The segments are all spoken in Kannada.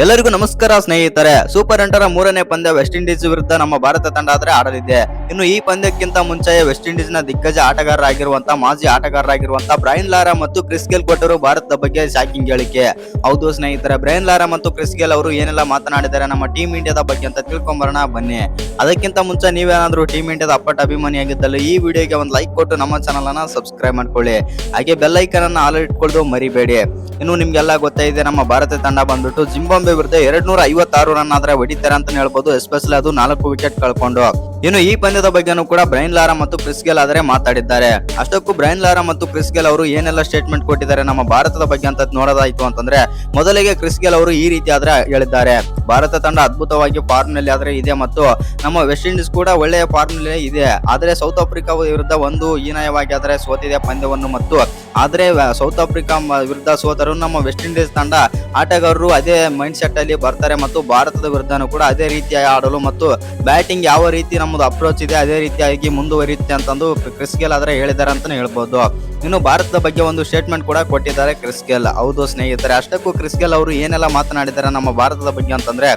ಎಲ್ಲರಿಗೂ ನಮಸ್ಕಾರ ಸ್ನೇಹಿತರೆ. ಸೂಪರ್ 8ರ ಮೂರನೇ ಪಂದ್ಯ ವೆಸ್ಟ್ ಇಂಡೀಸ್ ವಿರುದ್ಧ ನಮ್ಮ ಭಾರತ ತಂಡ ಆಡಲಿದೆ. ಇನ್ನು ಈ ಪಂದ್ಯಕ್ಕಿಂತ ಮುಂಚೆ ವೆಸ್ಟ್ ಇಂಡೀಸ್ ನ ದಿಗ್ಗಜ ಆಟಗಾರರಾಗಿರುವಂತಹ ಮಾಜಿ ಆಟಗಾರರಾಗಿರುವಂತಹ ಬ್ರೈನ್ ಲಾರಾ ಮತ್ತು ಕ್ರಿಸ್ ಗೇಲ್ ಕೊಟ್ಟರು ಭಾರತದ ಬಗ್ಗೆ ಶಾಕಿಂಗ್ ಹೇಳಿಕೆ. ಹೌದು ಸ್ನೇಹಿತರೆ, ಬ್ರೈನ್ ಲಾರಾ ಮತ್ತು ಕ್ರಿಸ್ ಗೇಲ್ ಅವರು ಏನೆಲ್ಲ ಮಾತನಾಡಿದ್ದಾರೆ ನಮ್ಮ ಟೀಮ್ ಇಂಡಿಯಾದ ಬಗ್ಗೆ ಅಂತ ತಿಳ್ಕೊಂಬರೋಣ ಬನ್ನಿ. ಅದಕ್ಕಿಂತ ಮುಂಚೆ ನೀವೇನಾದ್ರೂ ಟೀಮ್ ಇಂಡಿಯಾದ ಅಪ್ಪಟ ಅಭಿಮಾನಿಯಾಗಿದ್ದಲ್ಲಿ ಈ ವಿಡಿಯೋಗೆ ಒಂದು ಲೈಕ್ ಕೊಟ್ಟು ನಮ್ಮ ಚಾನಲ್ ಅನ್ನ ಸಬ್ಸ್ಕ್ರೈಬ್ ಮಾಡ್ಕೊಳ್ಳಿ. ಹಾಗೆ ಬೆಲ್ ಐಕನ್ ಅನ್ನ ಆಲ್ ಇಟ್ಕೊಳ್ಳೋದು ಮರಿಬೇಡಿ. ಇನ್ನು ನಿಮ್ಗೆಲ್ಲ ಗೊತ್ತಾಯಿದೆ, ನಮ್ಮ ಭಾರತ ತಂಡ ಬಂದ್ಬಿಟ್ಟು ಜಿಂಬಾಬ್ವೆ ವಿರುದ್ಧ 256 ರನ್ ಆದ್ರೆ ಹೊಡಿತಾರೆ ಅಂತ ಹೇಳ್ಬೋದು. ಎಸ್ಪೆಷಲಿ ಅದು 4 ವಿಕೆಟ್ ಕಳ್ಕೊಂಡು. ಇನ್ನು ಈ ಪಂದ್ಯದ ಬಗ್ಗೆನೂ ಕೂಡ ಬ್ರೈನ್ ಲಾರಾ ಮತ್ತು ಕ್ರಿಸ್ ಗೇಲ್ ಆದರೆ ಮಾತಾಡಿದ್ದಾರೆ. ಅಷ್ಟಕ್ಕೂ ಬ್ರೈನ್ ಲಾರಾ ಮತ್ತು ಕ್ರಿಸ್ ಗೇಲ್ ಅವರು ಏನೆಲ್ಲ ಸ್ಟೇಟ್ಮೆಂಟ್ ಕೊಟ್ಟಿದ್ದಾರೆ ನಮ್ಮ ಭಾರತದ ಬಗ್ಗೆ ಅಂತ ನೋಡೋದಾಯ್ತು ಅಂತಂದ್ರೆ, ಮೊದಲಿಗೆ ಕ್ರಿಸ್ ಗೇಲ್ ಅವರು ಈ ರೀತಿ ಆದ್ರೆ ಹೇಳಿದ್ದಾರೆ. ಭಾರತ ತಂಡ ಅದ್ಭುತವಾಗಿ ಫಾರ್ಮ್ ನಲ್ಲಿ ಆದ್ರೆ ಇದೆ ಮತ್ತು ನಮ್ಮ ವೆಸ್ಟ್ ಇಂಡೀಸ್ ಕೂಡ ಒಳ್ಳೆಯ ಫಾರ್ಮ್ ನಲ್ಲಿ ಇದೆ. ಆದ್ರೆ ಸೌತ್ ಆಫ್ರಿಕಾ ವಿರುದ್ಧ ಒಂದು ಹೀನಾಯವಾಗಿ ಆದ್ರೆ ಸೋತಿದೆ ಪಂದ್ಯವನ್ನು. ಮತ್ತು ಆದ್ರೆ ಸೌತ್ ಆಫ್ರಿಕಾ ವಿರುದ್ಧ ಸೋತರು ನಮ್ಮ ವೆಸ್ಟ್ ಇಂಡೀಸ್ ತಂಡ ಆಟಗಾರರು ಅದೇ ಮೈಂಡ್ ಸೆಟ್ ಅಲ್ಲಿ ಬರ್ತಾರೆ ಮತ್ತು ಭಾರತದ ವಿರುದ್ಧನೂ ಕೂಡ ಅದೇ ರೀತಿಯಾಗಿ ಆಡಲು ಮತ್ತು ಬ್ಯಾಟಿಂಗ್ ಯಾವ ರೀತಿ ನಮ್ಮದು ಅಪ್ರೋಚ್ ಇದೆ ಅದೇ ರೀತಿಯಾಗಿ ಮುಂದುವರಿಯುತ್ತೆ ಅಂತಂದು ಕ್ರಿಸ್ ಗೇಲ್ ಆದ್ರೆ ಹೇಳಿದ್ದಾರೆ ಅಂತಾನೆ ಹೇಳ್ಬೋದು. ಇನ್ನು ಭಾರತದ ಬಗ್ಗೆ ಒಂದು ಸ್ಟೇಟ್ಮೆಂಟ್ ಕೂಡ ಕೊಟ್ಟಿದ್ದಾರೆ ಕ್ರಿಸ್ ಗೇಲ್. ಹೌದು ಸ್ನೇಹಿತರೆ, ಅಷ್ಟಕ್ಕೂ ಕ್ರಿಸ್ ಗೇಲ್ ಅವರು ಏನೆಲ್ಲ ಮಾತನಾಡಿದ್ದಾರೆ ನಮ್ಮ ಭಾರತದ ಬಗ್ಗೆ ಅಂತಂದ್ರೆ,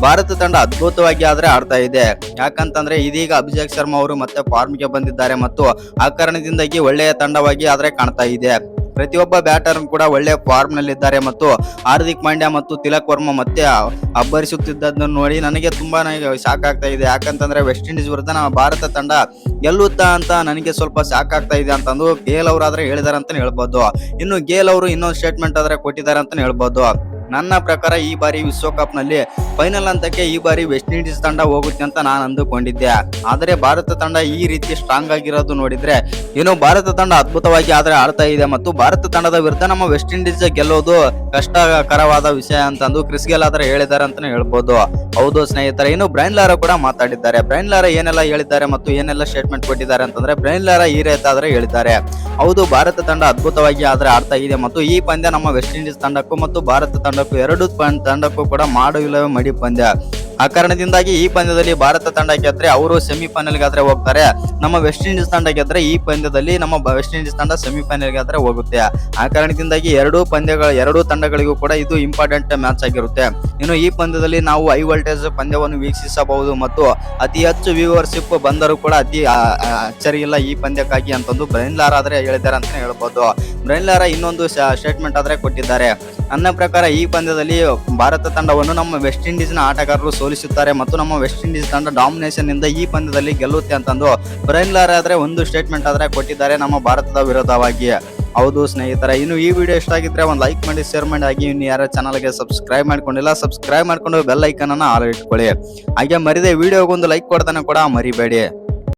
ಭಾರತ ತಂಡ ಅದ್ಭುತವಾಗಿ ಆದ್ರೆ ಆಡ್ತಾ ಇದೆ. ಯಾಕಂತಂದ್ರೆ ಇದೀಗ ಅಭಿಷೇಕ್ ಶರ್ಮಾ ಅವರು ಮತ್ತೆ ಫಾರ್ಮ್ಗೆ ಬಂದಿದ್ದಾರೆ ಮತ್ತು ಆ ಕಾರಣದಿಂದಾಗಿ ಒಳ್ಳೆಯ ತಂಡವಾಗಿ ಆದ್ರೆ ಕಾಣ್ತಾ ಇದೆ. ಪ್ರತಿಯೊಬ್ಬ ಬ್ಯಾಟರ್ ಕೂಡ ಒಳ್ಳೆ ಫಾರ್ಮ್ ನಲ್ಲಿ ಇದ್ದಾರೆ ಮತ್ತು ಹಾರ್ದಿಕ್ ಪಾಂಡ್ಯ ಮತ್ತು ತಿಲಕ್ ವರ್ಮಾ ಮತ್ತೆ ಅಬ್ಬರಿಸುತ್ತಿದ್ದದನ್ನು ನೋಡಿ ನನಗೆ ತುಂಬಾನೇ ಶಾಕ್ ಆಗ್ತಾ ಇದೆ. ಯಾಕಂತಂದ್ರೆ ವೆಸ್ಟ್ ಇಂಡೀಸ್ ವಿರುದ್ಧ ನಮ್ಮ ಭಾರತ ತಂಡ ಗೆಲ್ಲುತ್ತಾ ಅಂತ ನನಗೆ ಸ್ವಲ್ಪ ಶಾಕ್ ಆಗ್ತಾ ಇದೆ ಅಂತಂದು ಗೇಲ್ ಅವರು ಆದ್ರೆ ಹೇಳಿದಾರೆ ಅಂತ ಹೇಳ್ಬೋದು. ಇನ್ನು ಗೇಲ್ ಅವರು ಇನ್ನೊಂದು ಸ್ಟೇಟ್ಮೆಂಟ್ ಆದ್ರೆ ಕೊಟ್ಟಿದ್ದಾರೆ ಅಂತ ಹೇಳ್ಬೋದು. ನನ್ನ ಪ್ರಕಾರ ಈ ಬಾರಿ ವಿಶ್ವಕಪ್ ನಲ್ಲಿ ಫೈನಲ್ ಹಂತಕ್ಕೆ ಈ ಬಾರಿ ವೆಸ್ಟ್ ಇಂಡೀಸ್ ತಂಡ ಹೋಗುತ್ತೆ ಅಂತ ನಾನು ಅಂದುಕೊಂಡಿದ್ದೆ. ಆದರೆ ಭಾರತ ತಂಡ ಈ ರೀತಿ ಸ್ಟ್ರಾಂಗ್ ಆಗಿರೋದು ನೋಡಿದ್ರೆ ಏನು ಭಾರತ ತಂಡ ಅದ್ಭುತವಾಗಿ ಆದ್ರೆ ಆಡ್ತಾ ಇದೆ ಮತ್ತು ಭಾರತ ತಂಡದ ವಿರುದ್ಧ ನಮ್ಮ ವೆಸ್ಟ್ ಇಂಡೀಸ್ ಗೆಲ್ಲೋದು ಕಷ್ಟಕರವಾದ ವಿಷಯ ಅಂತಂದು ಕ್ರಿಸ್ ಗೇಲ್ ಆದ್ರೆ ಹೇಳಿದ್ದಾರೆ ಅಂತಾನೆ ಹೇಳ್ಬೋದು. ಹೌದು ಸ್ನೇಹಿತರೆ, ಇನ್ನು ಬ್ರೈನ್ ಲಾರಾ ಕೂಡ ಮಾತಾಡಿದ್ದಾರೆ. ಬ್ರೈನ್ ಲಾರಾ ಏನೆಲ್ಲ ಹೇಳಿದ್ದಾರೆ ಮತ್ತು ಏನೆಲ್ಲ ಸ್ಟೇಟ್ಮೆಂಟ್ ಕೊಟ್ಟಿದ್ದಾರೆ ಅಂತಂದ್ರೆ, ಬ್ರೈನ್ ಲಾರಾ ಈ ರೀತಿ ಆದ್ರೆ ಹೇಳಿದ್ದಾರೆ. ಹೌದು, ಭಾರತ ತಂಡ ಅದ್ಭುತವಾಗಿ ಆದ್ರೆ ಆಡ್ತಾ ಇದೆ ಮತ್ತು ಈ ಪಂದ್ಯ ನಮ್ಮ ವೆಸ್ಟ್ ಇಂಡೀಸ್ ತಂಡಕ್ಕೂ ಮತ್ತು ಭಾರತ ತಂಡಕ್ಕೂ ಎರಡು ತಂಡಕ್ಕೂ ಕೂಡ ಮಾಡುವಿಲ್ಲವೇ ಮಡಿ ಪಂದ್ಯ. ಆ ಕಾರಣದಿಂದಾಗಿ ಈ ಪಂದ್ಯದಲ್ಲಿ ಭಾರತ ತಂಡ ಗೆದ್ರೆ ಅವರು ಸೆಮಿಫೈನಲ್ ಗಾದ್ರೆ ಹೋಗ್ತಾರೆ. ನಮ್ಮ ವೆಸ್ಟ್ ಇಂಡೀಸ್ ತಂಡ ಗೆದ್ರೆ ಈ ಪಂದ್ಯದಲ್ಲಿ ನಮ್ಮ ವೆಸ್ಟ್ ಇಂಡೀಸ್ ತಂಡ ಸೆಮಿಫೈನಲ್ ಗಾದ್ರೆ ಹೋಗುತ್ತೆ. ಆ ಕಾರಣದಿಂದಾಗಿ ಎರಡೂ ತಂಡಗಳಿಗೂ ಕೂಡ ಇದು ಇಂಪಾರ್ಟೆಂಟ್ ಮ್ಯಾಚ್ ಆಗಿರುತ್ತೆ. ಇನ್ನು ಈ ಪಂದ್ಯದಲ್ಲಿ ನಾವು ಹೈ ವೋಲ್ಟೇಜ್ ಪಂದ್ಯವನ್ನು ವೀಕ್ಷಿಸಬಹುದು ಮತ್ತು ಅತಿ ಹೆಚ್ಚು ವ್ಯೂವರ್ಶಿಪ್ ಬಂದರೂ ಕೂಡ ಅತಿ ಅಚ್ಚರಿ ಇಲ್ಲ ಈ ಪಂದ್ಯಕ್ಕಾಗಿ ಅಂತಂದು ಬ್ರೈನ್ ಲಾರಾ ಆದ್ರೆ ಹೇಳಿದ್ದಾರೆ ಅಂತ ಹೇಳ್ಬೋದು. ಬ್ರೈನ್ ಲಾರಾ ಇನ್ನೊಂದು ಸ್ಟೇಟ್ಮೆಂಟ್ ಆದ್ರೆ ಕೊಟ್ಟಿದ್ದಾರೆ. ನನ್ನ ಪ್ರಕಾರ ಈ ಪಂದ್ಯದಲ್ಲಿ ಭಾರತ ತಂಡವನ್ನು ನಮ್ಮ ವೆಸ್ಟ್ ಇಂಡೀಸ್ ನ ಆಟಗಾರರು ಸೋಲಿಸುತ್ತಾರೆ ಮತ್ತು ನಮ್ಮ ವೆಸ್ಟ್ ಇಂಡೀಸ್ ತಂಡ ಡಾಮಿನೇಷನ್ ಇಂದ ಈ ಪಂದ್ಯದಲ್ಲಿ ಗೆಲ್ಲುತ್ತೆ ಅಂತಂದು ಬ್ರೈನ್ ಲಾರಾ ಆದ್ರೆ ಒಂದು ಸ್ಟೇಟ್ಮೆಂಟ್ ಆದ್ರೆ ಕೊಟ್ಟಿದ್ದಾರೆ ನಮ್ಮ ಭಾರತದ ವಿರೋಧವಾಗಿ. ಹೌದು ಸ್ನೇಹಿತರೆ, ಇನ್ನು ಈ ವಿಡಿಯೋ ಇಷ್ಟ ಆಗಿದ್ರೆ ಒಂದು ಲೈಕ್ ಮಾಡಿ, ಶೇರ್ ಮಾಡಿ. ಹಾಗೆ ಇನ್ನು ಯಾರ ಚಾನಲ್ಗೆ ಸಬ್ಸ್ಕ್ರೈಬ್ ಮಾಡ್ಕೊಂಡಿಲ್ಲ ಸಬ್ಸ್ಕ್ರೈಬ್ ಮಾಡ್ಕೊಂಡು ಬೆಲ್ ಐಕನ್ ಅನ್ನ ಆಲ್ ಇಟ್ಕೊಳ್ಳಿ. ಹಾಗೆ ಮರಿದೆ ವಿಡಿಯೋಗೊಂದು ಲೈಕ್ ಕೊಡ್ತಾನೆ ಕೂಡ ಮರಿಬೇಡಿ.